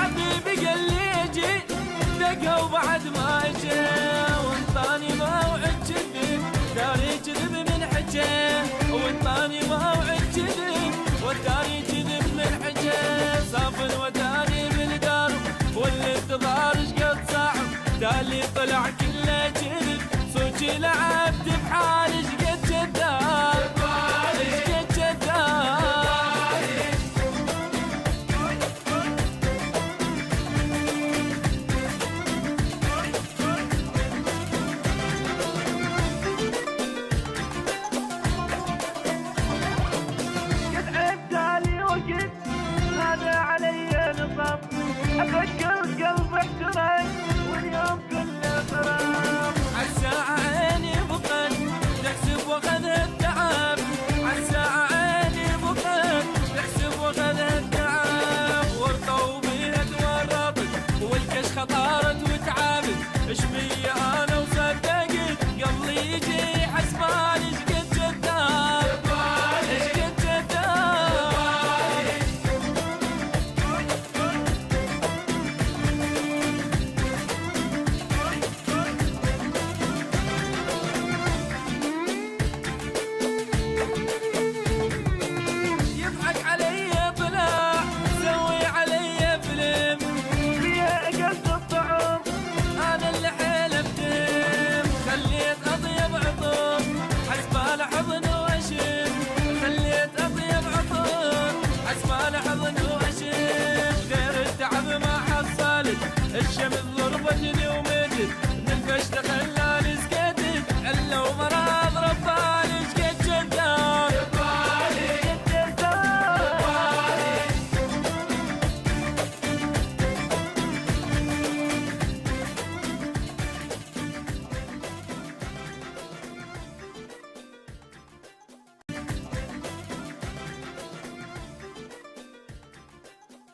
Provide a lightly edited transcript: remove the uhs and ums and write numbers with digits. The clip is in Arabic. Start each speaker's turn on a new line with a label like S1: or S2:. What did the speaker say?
S1: حبيبي قال لي اجي ذقى وبعد ما اجى، وانطاني موعد كذب داري كذب من حجه، وانطاني موعد كذب وداري كذب من حجه. صافن وداني بالدار والانتظار شقد صعب، تالي طلع كله كذب صوتي لعبت بحالي شقد كذاب شقد كذاب. هذا علي نصب افكر قلبي احترق واليوم كله فراق. عالساعة عيني بقت تحسب واخذها التعب، عالساعة عيني بقت تحسب واخذها التعب. ورطة وبيها تورطت والكشخة طارت وتعبت، اش بي انا وصدقت قبلي يجي حسبالي شقد كذاب شقد كذاب. الشمس